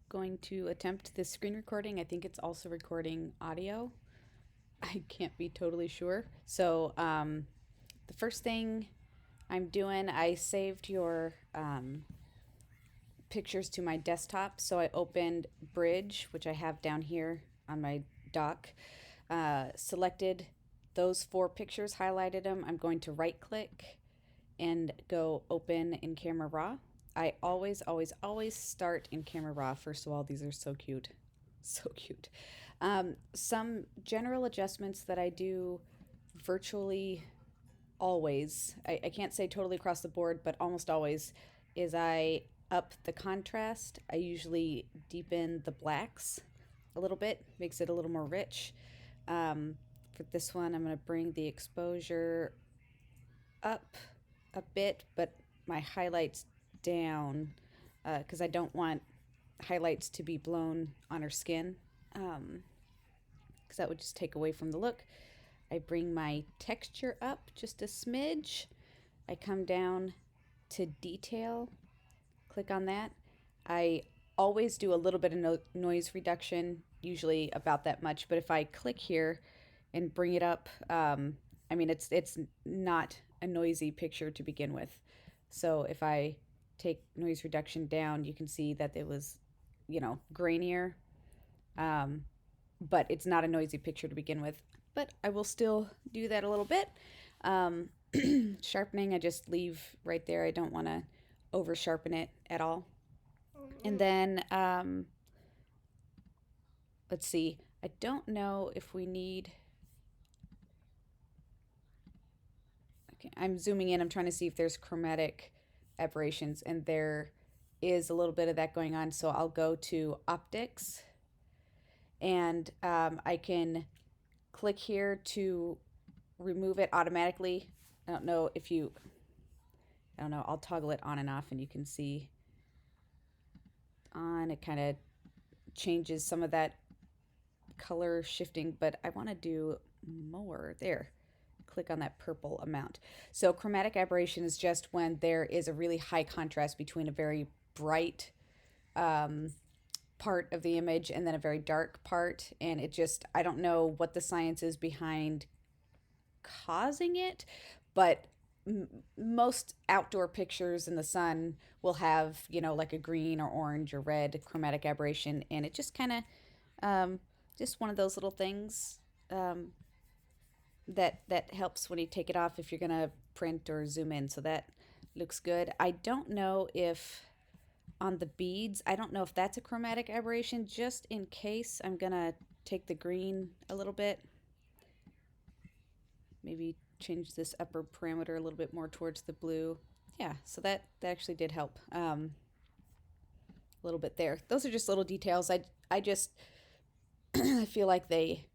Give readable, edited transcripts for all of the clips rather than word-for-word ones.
going to attempt this screen recording. I think it's also recording audio. I can't be totally sure. So the first thing I'm doing, I saved your pictures to my desktop. So I opened Bridge, which I have down here on my dock, selected those 4 pictures, highlighted them. I'm going to right click and go open in Camera Raw. I always start in Camera Raw. First of all, these are so cute. So cute. Some general adjustments that I do virtually always, I can't say totally across the board, but almost always, is I up the contrast. I usually deepen the blacks a little bit, makes it a little more rich. For this one, I'm going to bring the exposure up a bit, but my highlights down because I don't want highlights to be blown on her skin because that would just take away from the look. I bring my texture up just a smidge. I come down to detail, click on that. I always do a little bit of noise reduction, usually about that much, but if I click here and bring it up, I mean, it's not a noisy picture to begin with. So if I take noise reduction down, you can see that it was, grainier. But it's not a noisy picture to begin with. But I will still do that a little bit. Um, Sharpening, I just leave right there. I don't want to over sharpen it at all. And then, let's see. I don't know if we need. Okay, I'm zooming in. I'm trying to see if there's chromatic aberrations, and there is a little bit of that going on. So I'll go to optics, and I can click here to remove it automatically. I don't know if you, I don't know, I'll toggle it on and off, and you can see on it kind of changes some of that color shifting, but I want to do more there. Click on that purple amount. So chromatic aberration is just when there is a really high contrast between a very bright part of the image and then a very dark part, and it just, I don't know what the science is behind causing it, but most outdoor pictures in the sun will have, like a green or orange or red chromatic aberration, and it just kind of just one of those little things that helps when you take it off if you're gonna print or zoom in. So that looks good. I don't know if on the beads, I don't know if that's a chromatic aberration. Just in case, I'm gonna take the green a little bit, maybe change this upper parameter a little bit more towards the blue. Yeah, so that actually did help a little bit there. Those are just little details. I just I feel like they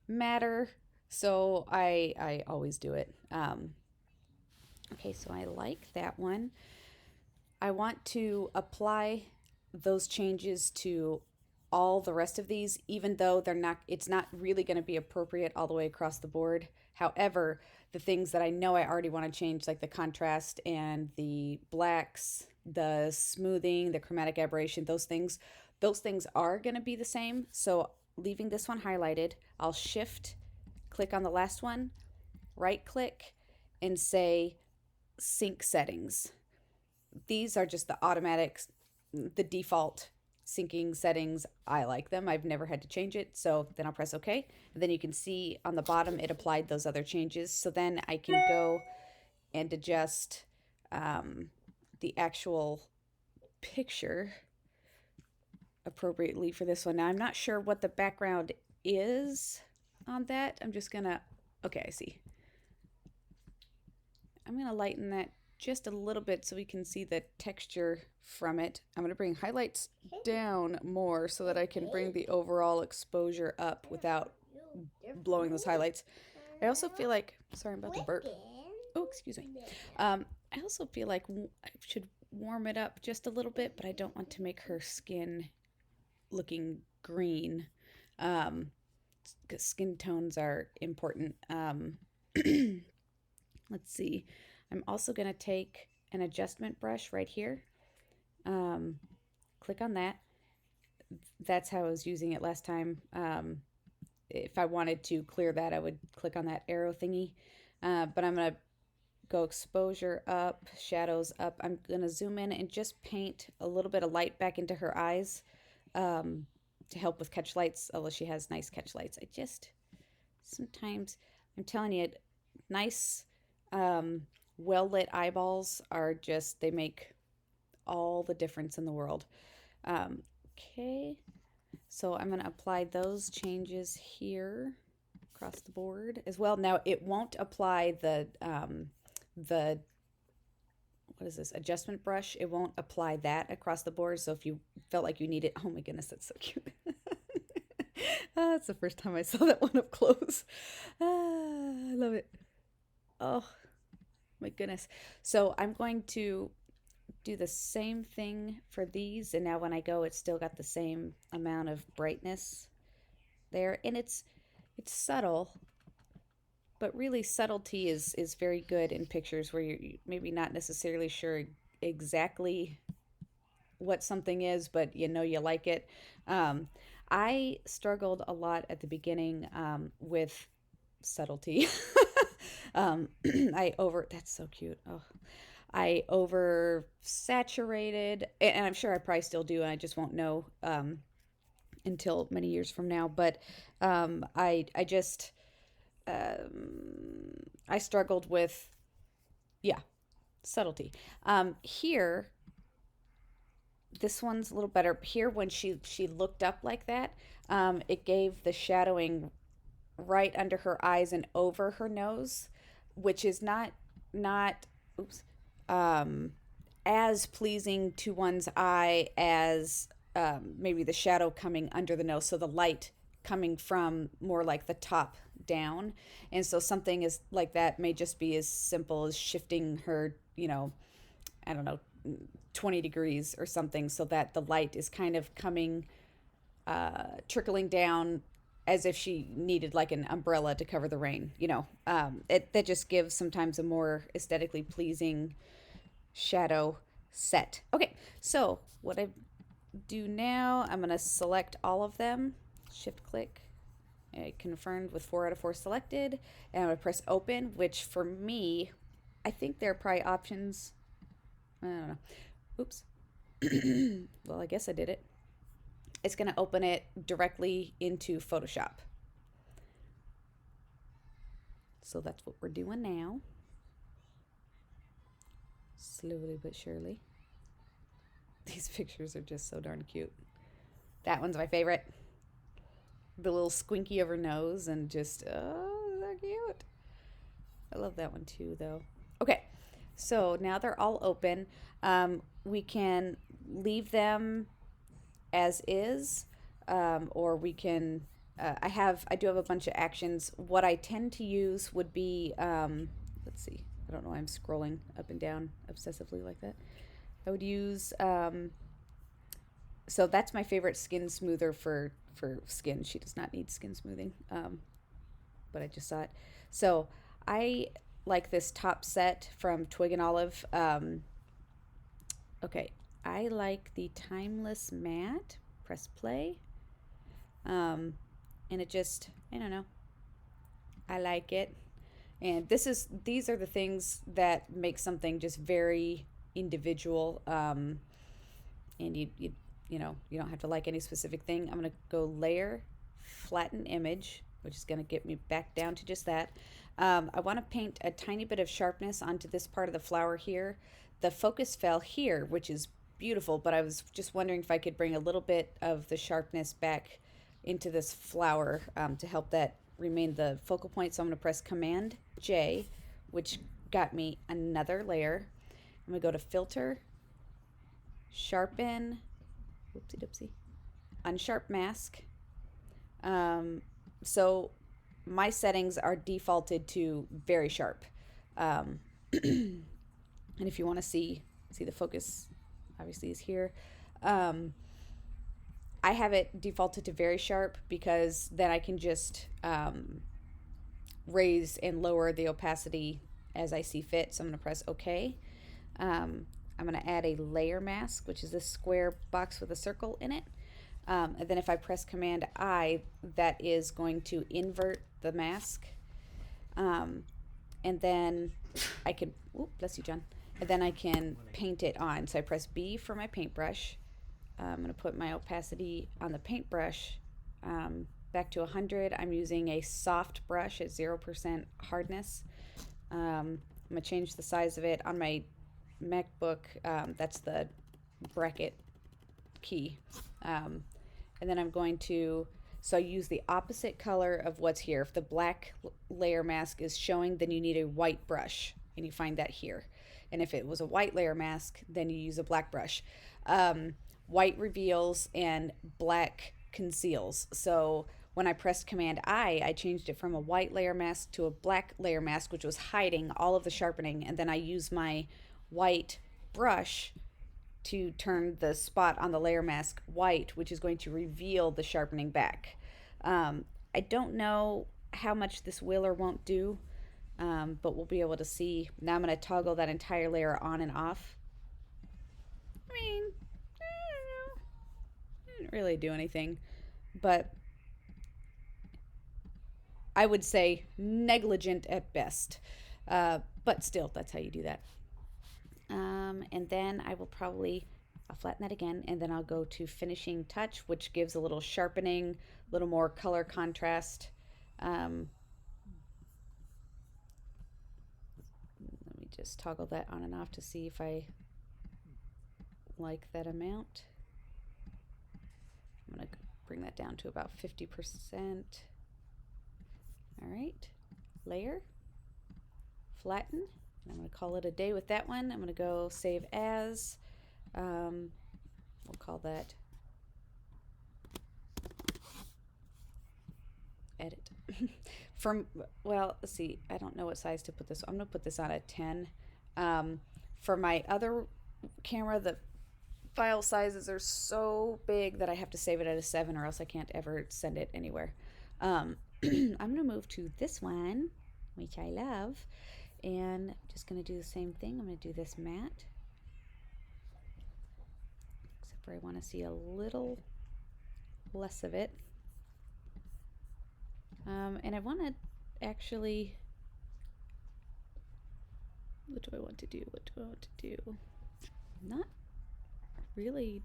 matter, so I always do it. Okay, so I like that one. I want to apply those changes to all the rest of these, even though it's not really going to be appropriate all the way across the board. However, the things that I know I already want to change, like the contrast and the blacks, the smoothing, the chromatic aberration, those things are going to be the same. So leaving this one highlighted, I'll shift, click on the last one, right click, and say sync settings. These are just the default syncing settings. I like them. I've never had to change it. So then I'll press OK. And then you can see on the bottom it applied those other changes. So then I can go and adjust the actual picture appropriately for this one. Now I'm not sure what the background is on that. I'm just gonna, okay, I see. I'm gonna lighten that just a little bit so we can see the texture from it. I'm gonna bring highlights down more so that I can bring the overall exposure up without blowing those highlights. I also feel like, sorry, I'm about to burp. Oh, excuse me. I also feel like I should warm it up just a little bit, but I don't want to make her skin looking green. Because skin tones are important. Let's see. I'm also going to take an adjustment brush right here. Click on that. that's how I was using it last time. If I wanted to clear that, I would click on that arrow thingy. But I'm going to go exposure up, shadows up. I'm going to zoom in and just paint a little bit of light back into her eyes um, to help with catch lights, although she has nice catch lights. I just, sometimes, I'm telling you, nice, um, well lit eyeballs are just, they make all the difference in the world. Um, okay, so I'm going to apply those changes here across the board as well. Now it won't apply the what is this, adjustment brush. It won't apply that across the board. So if you felt like you need it, oh my goodness, that's so cute. That's the first time I saw that one up close. I love it. Oh my goodness. So I'm going to do the same thing for these, and now when I go, it's still got the same amount of brightness there, and it's subtle, but really subtlety is very good in pictures where you're maybe not necessarily sure exactly what something is, but you know you like it. um, I struggled a lot at the beginning with subtlety. I over That's so cute. Oh, I over saturated, and I'm sure I probably still do, and I just won't know until many years from now. But I just I struggled with, yeah, subtlety. Here, this one's a little better. Here, when she looked up like that, it gave the shadowing right under her eyes and over her nose, which is not oops um, as pleasing to one's eye as maybe the shadow coming under the nose. So the light coming from more like the top down, and so something is like that may just be as simple as shifting her, I don't know, 20 degrees or something, so that the light is kind of coming trickling down as if she needed like an umbrella to cover the rain. That just gives sometimes a more aesthetically pleasing shadow set. Okay, so what I do now, I'm going to select all of them, shift click, confirmed with 4 out of 4 selected, and I'm going to press open, which for me, I think there are probably options. I don't know. Oops. Well, I guess I did it. It's going to open it directly into Photoshop. So that's what we're doing now. Slowly but surely. These pictures are just so darn cute. That one's my favorite. The little squinky of her nose and just, oh, so cute. I love that one too, though. Okay, so now they're all open. We can leave them as is, or we can. I do have a bunch of actions. What I tend to use would be, let's see. I don't know why I'm scrolling up and down obsessively like that. I would use. So that's my favorite skin smoother for skin. She does not need skin smoothing, but I just saw it. So I like this top set from Twig and Olive. Okay, I like the Timeless Matte. Press play. And it just, I don't know, I like it. And these are the things that make something just very individual. And you don't have to like any specific thing. I'm going to go layer, flatten image, which is going to get me back down to just that. I want to paint a tiny bit of sharpness onto this part of the flower here. The focus fell here, which is beautiful, but I was just wondering if I could bring a little bit of the sharpness back into this flower to help that remain the focal point. So I'm going to press Command J, which got me another layer. I'm going to go to Filter, Sharpen, whoopsie doopsie, Unsharp Mask. So my settings are defaulted to very sharp. And if you want to see the focus, obviously is here. I have it defaulted to very sharp because then I can just raise and lower the opacity as I see fit. So I'm going to press OK. I'm going to add a layer mask, which is this square box with a circle in it. And then if I press Command I, that is going to invert the mask. And then I can, bless you, John. And then I can paint it on. So I press B for my paintbrush. I'm going to put my opacity on the paintbrush back to 100. I'm using a soft brush at 0% hardness. I'm going to change the size of it. On my MacBook, that's the bracket key. And then I'm going to, so I use the opposite color of what's here. If the black layer mask is showing, then you need a white brush, and you find that here. And if it was a white layer mask, then you use a black brush. White reveals and black conceals. So when I pressed Command I changed it from a white layer mask to a black layer mask, which was hiding all of the sharpening. And then I use my white brush to turn the spot on the layer mask white, which is going to reveal the sharpening back. I don't know how much this will or won't do, but we'll be able to see. Now I'm going to toggle that entire layer on and off. I mean, I don't know. It didn't really do anything, but I would say negligent at best. But still, that's how you do that. And then I will probably, I'll flatten that again, and then I'll go to finishing touch, which gives a little sharpening, a little more color contrast. Let me just toggle that on and off to see if I like that amount. I'm going to bring that down to about 50%. All right, layer, flatten. I'm going to call it a day with that one. I'm going to go save as. We'll call that edit. Well, let's see. I don't know what size to put this. I'm going to put this on a 10. For my other camera, the file sizes are so big that I have to save it at a 7 or else I can't ever send it anywhere. I'm going to move to this one, which I love. And I'm just going to do the same thing. I'm going to do this matte. Except for I want to see a little less of it. And I want to actually, what do I want to do? What do I want to do? Not really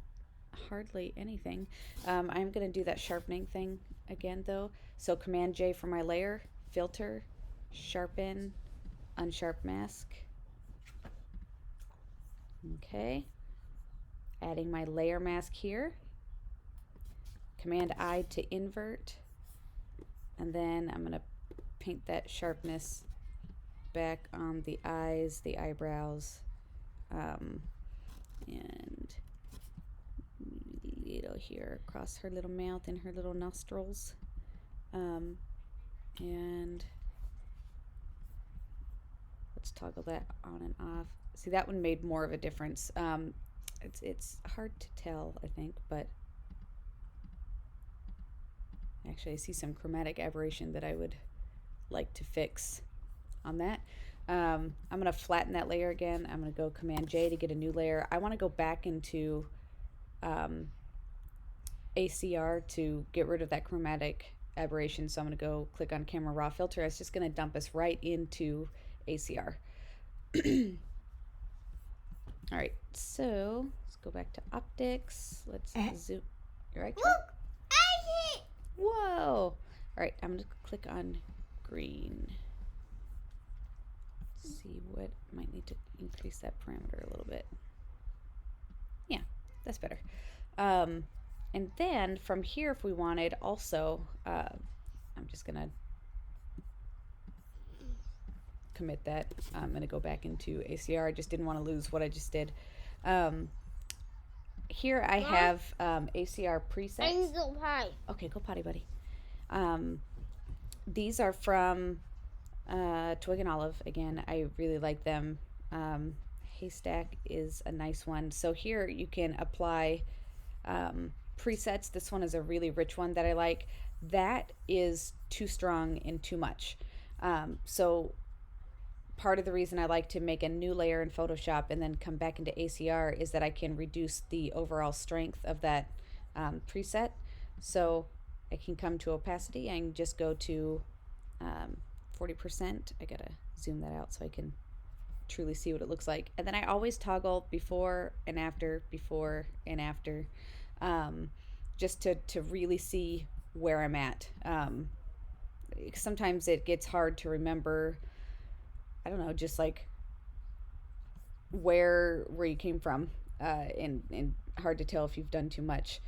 hardly anything. I'm going to do that sharpening thing again though. So Command J for my layer, filter, sharpen, unsharp mask. Okay, adding my layer mask here. Command I to invert, and then I'm going to paint that sharpness back on the eyes, the eyebrows, and little here across her little mouth and her little nostrils, and let's toggle that on and off. See, that one made more of a difference. It's hard to tell, I think, but actually I see some chromatic aberration that I would like to fix on that. I'm going to flatten that layer again. I'm going to go Command J to get a new layer. I want to go back into ACR to get rid of that chromatic aberration. So I'm going to go click on Camera Raw Filter. It's just going to dump us right into ACR. All right, so let's go back to optics. Let's zoom. You're right. Look, I hit. Whoa! All right, I'm gonna click on green. Let's see what might need to increase that parameter a little bit. Yeah, that's better. And then from here, if we wanted, also, I'm just gonna commit that. I'm going to go back into ACR. I just didn't want to lose what I just did. Here I have ACR presets. I need to go potty. Okay, go potty, buddy. These are from Twig and Olive. Again, I really like them. Haystack is a nice one. So here you can apply presets. This one is a really rich one that I like. That is too strong and too much. So part of the reason I like to make a new layer in Photoshop and then come back into ACR is that I can reduce the overall strength of that preset. So I can come to opacity and just go to 40%. I gotta zoom that out so I can truly see what it looks like. And then I always toggle before and after, um, just to really see where I'm at. Sometimes it gets hard to remember, I don't know, just like where you came from, and hard to tell if you've done too much.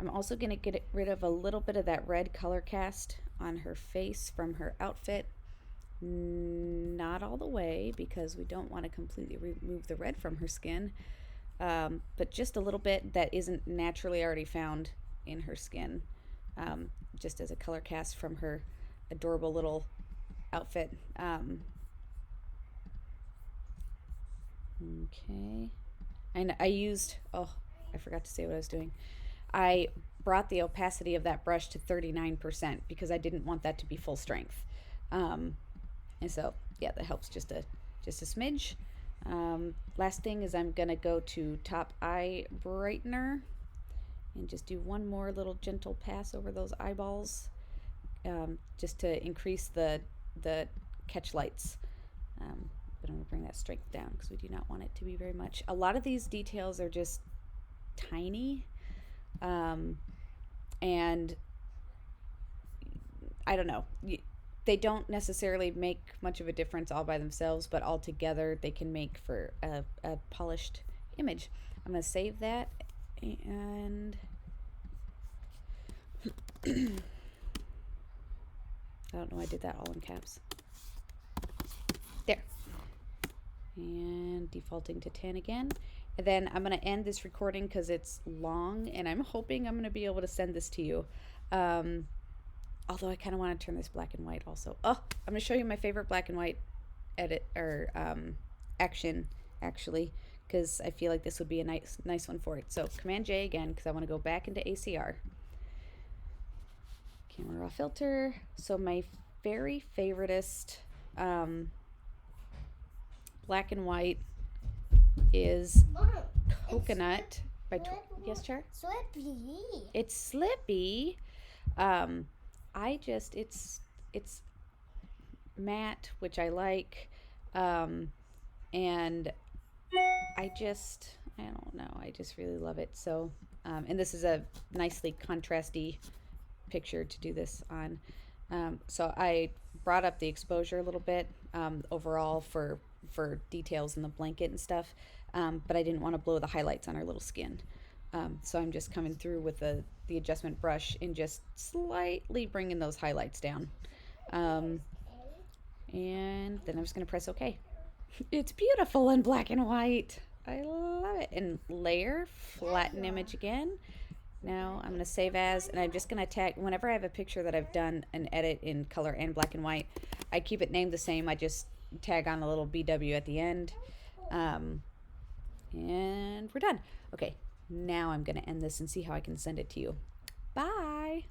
I'm also going to get rid of a little bit of that red color cast on her face from her outfit. Not all the way, because we don't want to completely remove the red from her skin, but just a little bit that isn't naturally already found in her skin, just as a color cast from her adorable little outfit. Okay. And I used, oh, I forgot to say what I was doing. I brought the opacity of that brush to 39% because I didn't want that to be full strength. And so, yeah, that helps just a smidge. Last thing is I'm gonna go to top eye brightener and just do one more little gentle pass over those eyeballs, just to increase the catch lights. But I'm gonna bring that strength down because we do not want it to be very much. A lot of these details are just tiny, and I don't know. They don't necessarily make much of a difference all by themselves, but all together they can make for a polished image. I'm going to save that, and I don't know why I did that all in caps. There. And defaulting to 10 again. And then I'm going to end this recording because it's long, and I'm hoping I'm going to be able to send this to you. Although I kind of want to turn this black and white also. Oh, I'm going to show you my favorite black and white edit or action, actually, because I feel like this would be a nice one for it. So Command J again, because I want to go back into ACR. Camera raw filter. So my very favoriteest black and white is Coconut by yes, Char? Slippy. It's Slippy. It's matte, which I like, and I don't know, I just really love it. So, and this is a nicely contrasty picture to do this on. So I brought up the exposure a little bit, overall for details in the blanket and stuff, but I didn't want to blow the highlights on her little skin. So I'm just coming through with the adjustment brush and just slightly bringing those highlights down. And then I'm just going to press OK. It's beautiful in black and white. I love it. And layer, flatten image again. Now I'm going to save as, and I'm just going to tag, whenever I have a picture that I've done an edit in color and black and white, I keep it named the same. I just tag on a little BW at the end. And we're done. Okay. Now I'm going to end this and see how I can send it to you. Bye.